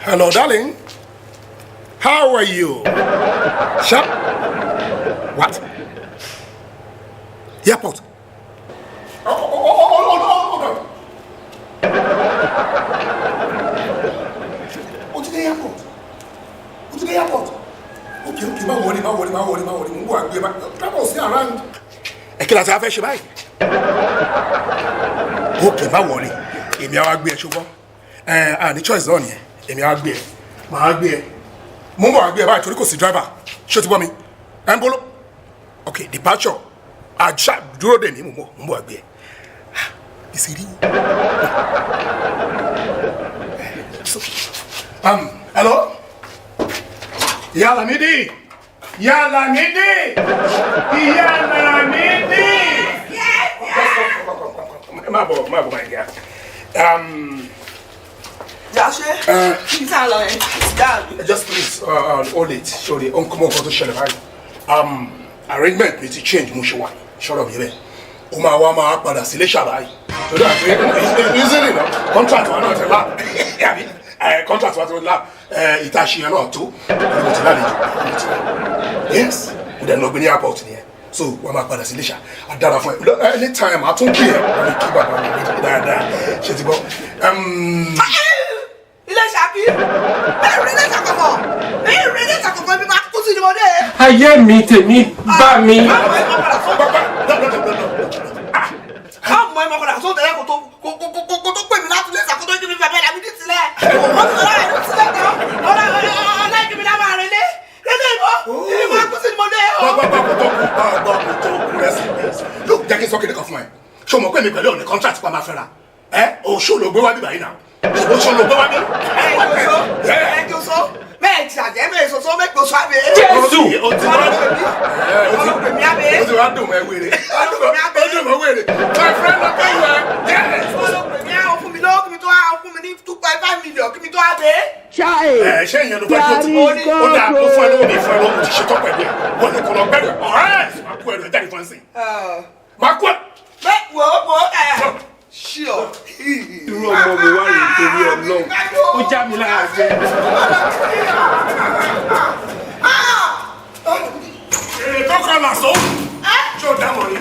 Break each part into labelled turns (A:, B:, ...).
A: Hello, darling. How are you? Sharp? What? Airport? Hold on. Go to the airport. Go to the airport. Okay, má worry. Mo wá gbé bá. Travel sí around. Kí la ti fẹ́ ṣe báyìí? Okay, má worry. Èmi á wá gbé ẹ ṣùgbọ́n. Ní choice náà nìyẹn. Èmi á gbé ẹ. Màá gbé ẹ. Mo ń bọ̀ wá gbé ẹ báyìí torí kò sí driver. Ṣé o ti gbọ́ mi? Ẹ ń bolo. Okay, departure. Àjà dúró dè ní mo ń bọ̀ wá gbé ẹ. Ìsìrí. Hello? Ìyá Lámídì! Ìyá Lámídì! Ìyá Lámídì! Má bọ̀, my dear. Just please, hold it. Sorry, come on, go to Shelly. Arrangement needs to change, Mushiwa. Shut up, you o máa wá máa padà sílé ṣàlàyé torí àti easily no contract wa náà ti la àbí contract wa ti la ìtàṣìyàn náà tó mo ti lálejò yes mo dẹ̀ lọ gbé ní airport nìyẹn so wọ́n máa padà sílé ṣà àdára fún ẹ anytime àtúnkì ẹ̀ wọ́n lè kí bàbá mi dáadáa ṣe ti gbọ́.
B: ilé ṣàbí ilé ṣàkọ́kọ́ ilé ṣàkọ́kọ́ bí máa kú sí ni mo dé.
C: ayé mi tèmi bá mi.
B: Ọmọ ẹ mọ̀kànlá tó tẹ̀lé kò tó pè mí láti lé ṣàkóso ìdíbi bàbá ẹ̀dá mi ní sílẹ̀. Wọ́n ti lọ́la ẹ̀dá sílẹ̀ tán. Ọ̀la ìdíbi náà máa rìn lé. Lédè ìbọn ìdíbi máa kú sí ni mo dé o.
A: Gbọ́ kò tó kú rẹ́sì. Ló jẹ́ kí n sọ kéde kan fún ẹ. Ṣé o mọ̀ pé mi pẹ̀lú òní contract pa máa fẹ́ ra? Oṣù ló gbé wá bí báyìí náà. Oṣù ló gbé wá bí.
B: Mẹ́ẹ̀ ti àjẹ́ mẹ́ẹ̀ sọ́sọ́ mẹ́ẹ̀ gbọ́sọ́ àbẹ̀.
C: Jésù!
A: O ti wá dùn mọ́ ẹ wèrè. O dùn mọ́ wèrè. My friend ló pẹ́ ìwà.
B: Ọlọ́pẹ̀mí àwọn fún mi lọ́wọ́ kí mi tó wá fún mi ní 2.5 million kí mi tó wá dé.
A: Ṣé ìyẹn ló fẹ́ tó ti? Ó dà kó fún ẹ lówó mi fún ẹ lówó ti ṣetán pẹ̀lú ẹ̀. Wọ́n lè kọ́ lọ bẹ́ẹ̀ rẹ̀. Ọ̀rẹ́ máa kú ẹ̀rọ jáde fún ẹ sìn. Máa kú ẹ̀.
B: Bẹ́ẹ̀ wò ṣíọ.
C: irú ọmọ mi wá rèé torí Ọlọ́run ó já mi lára jẹ.
A: Tó kọ́ làṣọ. Ṣé o dámọ̀ yìí?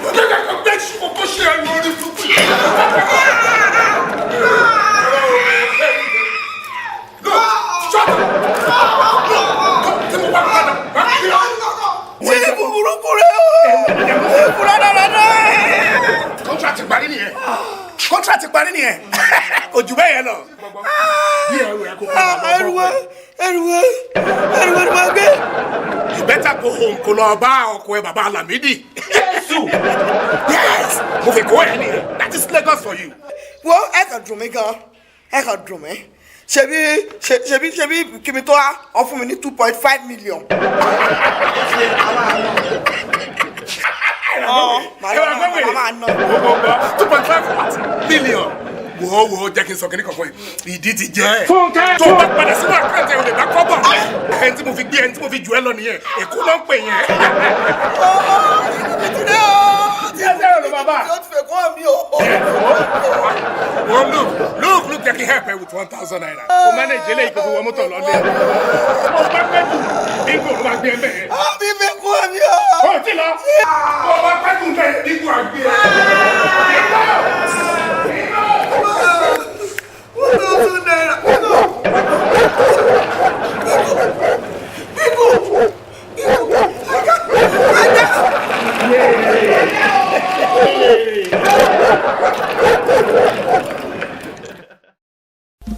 A: Bẹ́ẹ̀ ṣe kókó ṣe ẹ lórí fúnfún.
B: Ṣé burúkú rẹ̀ o? Kúrò dáadáa.
A: Contract parí nìyẹn. Ojú bẹ́ẹ̀ yẹn lọ. Bí ẹrù ẹ kò kọ́
B: Ẹrù ni máa gbé.
A: You better go home kó lọ bá ọkọ ẹ bàbá Lámídì.
C: Jésù!
A: Yes! Mo fi kó ẹ nìyẹn. That is Lagos for you.
B: Wo ẹ kàn dùn mí gan. Ẹ kàn dùn mí. Ṣebí kí mi tó wá ọ fún mi ní 2.5 million. Màá ná.
A: 2.5 million. Wo jẹ́ kí n sọ kí ní kankan yìí. Ìdí ti jẹ́.
C: Fúnkẹ́!
A: Tó bá padà sínú àkáǹtì ẹ̀ ò lè bá kọ́ bọ̀. Ẹni tí mo fi gbé ẹni tí mo fi jù ẹ lọ nìyẹn. Èkó ló ń pè yẹn. Look, jẹ́ kí help ẹ with 1,000 naira. O manage eléyìí kò fi wọ mọ́tò lọ́lé. O bá pẹ́ jù, bingo ló máa gbé ẹ bẹ́ẹ̀.
B: Bí mi kú mi o.
A: O ti lọ. O bá pẹ́ jù bẹ́ẹ̀ bingo àgbé ẹ.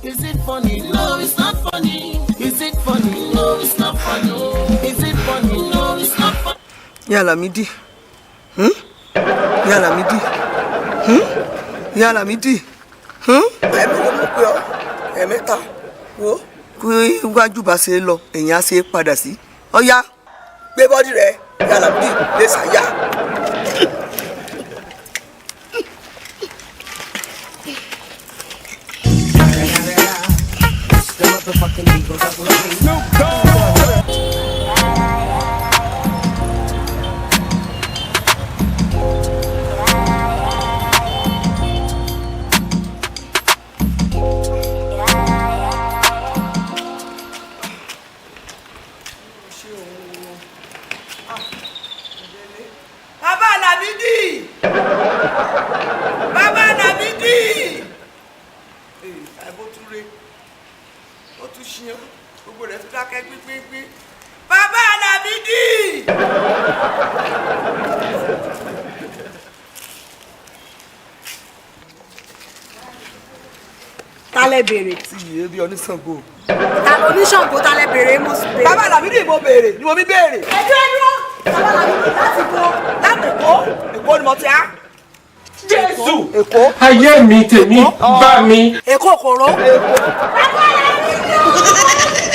D: Is it funny? No, it's not funny. Is it funny? No, it's not funny. Is it funny? No, it's not funny.
B: Ìyá Lámídì. Ìyá Lámídì. Ìyá Lámídì. Ẹ̀mí ló mú pé ọ́. Ẹ̀mẹ́ta. Wo. Kí iwájú bá ṣe lọ, èèyàn á ṣe padà sí. Ọ̀yá. Gbé bọ́dì rẹ̀. Ìyá Lámídì lè ṣàyà. dákẹ́ pípípí bàbá Lámídì.
E: Tálẹ̀ béèrè.
B: tí yìí bí oníṣàngó.
E: Tálẹ̀ oníṣàngó tálẹ̀ béèrè mo sì béèrè.
B: bàbá Lámídì mo béèrè ni mo bí béèrè.
E: ẹdúró bàbá Lámídì láti bo
B: láti Èkó ni mo ti á.
C: Jésù
B: Èkó.
C: ayé mi tèmi bá mi.
E: Èkó kòró.
B: Èkó.
E: Bàbá Lámídì.